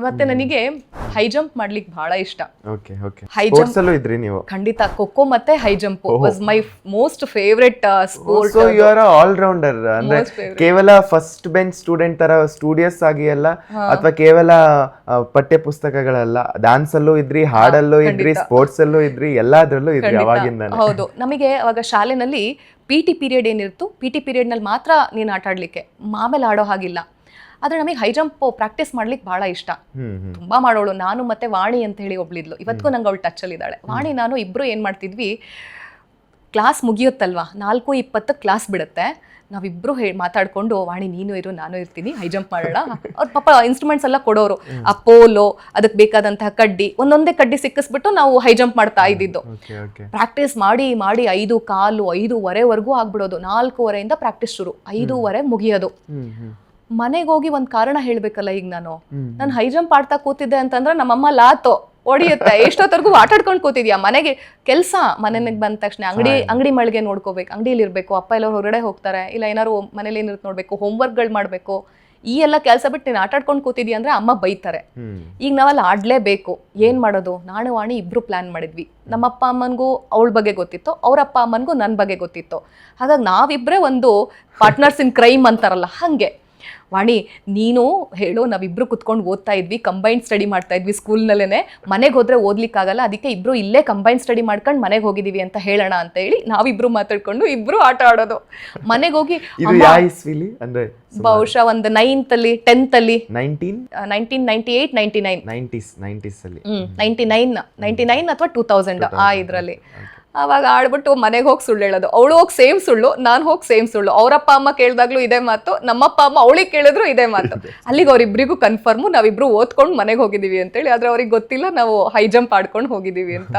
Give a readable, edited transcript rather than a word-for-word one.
ಮತ್ತೆ ನನಗೆ high jump ಮಾಡ್ಲಿಕ್ಕೆ ಬಹಳ ಇಷ್ಟ. ಓಕೆ ಓಕೆ ಹೈ ಸ್ಪೋರ್ಟ್ಸ್ ಅಲ್ಲೂ ಇದ್ರಿ ನೀವು? ಖಂಡಿತ ಖೋಖೋ ಮತ್ತೆ high jump was my most favourite sport. So you are all rounder. ಅಂದ್ರೆ ಕೇವಲ ಫಸ್ಟ್ ಬೆಂಚ್ ಸ್ಟೂಡೆಂಟ್ ತರ ಸ್ಟೂಡಿಯಸ್ ಆಗಿ ಅಲ್ಲ, ಅಥವಾ ಕೇವಲ ಪಠ್ಯ ಪುಸ್ತಕಗಳಲ್ಲ, ಡ್ಯಾನ್ಸ್ ಅಲ್ಲೂ ಇದ್ರಿ, ಹಾಡಲ್ಲೂ ಇದ್ರಿ, ಸ್ಪೋರ್ಟ್ಸ್ ಅಲ್ಲೂ ಇದ್ರಿ, ಎಲ್ಲಾದ್ರಲ್ಲೂ ಇದ್ರಿ ಅವಾಗಿಂದ. ಹೌದು, ನಮಗೆ ಅವಾಗ ಶಾಲೆನಲ್ಲಿ PT ಪೀರಿಯಡ್ ಏನಿರ್ತು, PT ಪೀರಿಯಡ್ ನಲ್ಲಿ ಮಾತ್ರ ನೀನು ಆಟ ಆಡ್ಲಿಕ್ಕೆ, ಆಮೇಲೆ ಆಡೋ ಹಾಗಿಲ್ಲ. ಆದ್ರೆ ನಮಗೆ ಹೈ ಜಂಪ್ ಪ್ರಾಕ್ಟೀಸ್ ಮಾಡ್ಲಿಕ್ಕೆ ಬಹಳ ಇಷ್ಟ, ತುಂಬಾ ಮಾಡೋಳು. ನಾನು ಮತ್ತೆ ವಾಣಿ ಅಂತ ಹೇಳಿ ಒಬ್ಳಿದ್ಲು, ಇವತ್ತಿಗೂ ನಂಗೆ ಅವಳು ಟಚ್ ಅಲ್ಲಿ ಇದ್ದಾಳೆ. ವಾಣಿ ನಾನು ಇಬ್ರು ಏನ್ ಮಾಡ್ತಿದ್ವಿ, ಕ್ಲಾಸ್ ಮುಗಿಯುತ್ತಲ್ವಾ, 4:20 ಕ್ಲಾಸ್ ಬಿಡುತ್ತೆ, ನಾವಿಬ್ರು ಮಾತಾಡ್ಕೊಂಡು ವಾಣಿ ನೀನು ಇರು ನಾನು ಇರ್ತೀನಿ, ಹೈ ಜಂಪ್ ಮಾಡೋಣ. ಅವ್ರ ಪಾಪ ಇನ್ಸ್ಟ್ರೂಮೆಂಟ್ಸ್ ಎಲ್ಲ ಕೊಡೋರು, ಆ ಪೋಲೋ, ಅದಕ್ಕೆ ಬೇಕಾದಂತಹ ಕಡ್ಡಿ, ಒಂದೊಂದೇ ಕಡ್ಡಿ ಸಿಕ್ಕಿಸ್ಬಿಟ್ಟು ನಾವು ಹೈ ಜಂಪ್ ಮಾಡ್ತಾ ಇದ್ದಿದ್ದು. ಪ್ರಾಕ್ಟೀಸ್ ಮಾಡಿ ಮಾಡಿ 5:15, 5:15ವರೆಗೂ ಆಗ್ಬಿಡೋದು. 4:15 ಪ್ರಾಕ್ಟೀಸ್ ಶುರು, 5:15 ಮುಗಿಯೋದು. ಮನೆಗೆ ಹೋಗಿ ಒಂದ್ ಕಾರಣ ಹೇಳ್ಬೇಕಲ್ಲ, ಈಗ ನಾನು ಹೈ ಜಂಪ್ ಆಡ್ತಾ ಕೂತಿದ್ದೆ ಅಂತಂದ್ರೆ ನಮ್ಮಮ್ಮ ಲಾತೋ ಹೊಡಿಯುತ್ತೆ, ಎಷ್ಟೊತ್ತವರೆಗೂ ಆಟಾಡ್ಕೊಂಡು ಕೂತಿದ್ಯಾ, ಮನೆಗೆ ಕೆಲಸ, ಮನೆಗೆ ಬಂದ ತಕ್ಷಣ ಅಂಗಡಿ ಮಳಿಗೆ ನೋಡ್ಕೋಬೇಕು, ಅಂಗಡಿಯಲ್ಲಿ ಇರ್ಬೇಕು, ಅಪ್ಪ ಎಲ್ಲ ಹೊರಗಡೆ ಹೋಗ್ತಾರೆ, ಇಲ್ಲ ಏನಾದ್ರು ಮನೇಲಿ ಏನಿರುತ್ತೆ ನೋಡ್ಬೇಕು, ಹೋಮ್ವರ್ಕ್ಗಳು ಮಾಡ್ಬೇಕು, ಈ ಎಲ್ಲ ಕೆಲಸ ಬಿಟ್ಟು ನೀನು ಆಟಾಡ್ಕೊಂಡು ಕೂತಿದ್ಯಾ ಅಂದ್ರೆ ಅಮ್ಮ ಬೈತಾರೆ. ಈಗ ನಾವಲ್ಲಿ ಆಡ್ಲೇಬೇಕು, ಏನ್ ಮಾಡೋದು? ನಾನು ವಾಣಿ ಇಬ್ರು ಪ್ಲಾನ್ ಮಾಡಿದ್ವಿ. ನಮ್ಮ ಅಪ್ಪ ಅಮ್ಮನಿಗೂ ಅವಳ ಬಗ್ಗೆ ಗೊತ್ತಿತ್ತು, ಅವ್ರ ಅಪ್ಪ ಅಮ್ಮನಿಗೂ ನನ್ನ ಬಗ್ಗೆ ಗೊತ್ತಿತ್ತು. ಹಾಗಾಗಿ ನಾವಿಬ್ರೇ ಒಂದು ಪಾರ್ಟ್ನರ್ಸ್ ಇನ್ ಕ್ರೈಮ್ ಅಂತಾರಲ್ಲ ಹಂಗೆ. ವಾಣಿ ನೀನು ಹೇಳು, ನಾವಿಬ್ರು ಕುತ್ಕೊಂಡು ಓದ್ತಾ ಇದ್ವಿ, ಕಂಬೈನ್ ಸ್ಟಡಿ ಮಾಡ್ತಾ ಇದ್ವಿ ಸ್ಕೂಲ್ನಲ್ಲೇನೆ, ಮನೆಗೆ ಹೋದ್ರೆ ಓದ್ಲಿಕ್ಕಾಗಲ್ಲ, ಅದಕ್ಕೆ ಇಬ್ರು ಇಲ್ಲೇ ಕಂಬೈನ್ ಸ್ಟಡಿ ಮಾಡ್ಕೊಂಡು ಮನೆಗೆ ಹೋಗಿದೀವಿ ಅಂತ ಹೇಳೋಣ ಅಂತ ಹೇಳಿ ನಾವಿಬ್ರು ಮಾತಾಡ್ಕೊಂಡು ಇಬ್ರು ಆಟ ಆಡೋದು. ಮನೆಗೆ ಹೋಗಿ ಬಹುಶಃ ಒಂದು 9th ಅಲ್ಲಿ 10th ಅಲ್ಲಿ 1998 99 ಅಥವಾ 2000 ಆ ಇದ್ರಲ್ಲಿ. ಅವಾಗ ಆಡ್ಬಿಟ್ಟು ಮನೆಗೆ ಹೋಗಿ ಸುಳ್ಳು ಹೇಳೋದು, ಅವಳು ಹೋಗಿ ಸೇಮ್ ಸುಳ್ಳು, ನಾನು ಹೋಗಿ ಸೇಮ್ ಸುಳ್ಳು. ಅವರಪ್ಪ ಅಮ್ಮ ಕೇಳಿದಾಗ್ಲೂ ಇದೇ ಮಾತು, ನಮ್ಮಪ್ಪ ಅಮ್ಮ ಅವಳಿಗೆ ಕೇಳಿದ್ರು ಇದೇ ಮಾತು. ಅಲ್ಲಿಗೆ ಅವ್ರಿಬ್ರಿಗೂ ಕನ್ಫರ್ಮು ನಾವಿಬ್ರು ಓದ್ಕೊಂಡು ಮನೆಗೆ ಹೋಗಿದೀವಿ ಅಂತೇಳಿ. ಆದ್ರೆ ಅವ್ರಿಗೆ ಗೊತ್ತಿಲ್ಲ ನಾವು ಹೈ ಜಂಪ್ ಆಡ್ಕೊಂಡು ಹೋಗಿದೀವಿ ಅಂತ.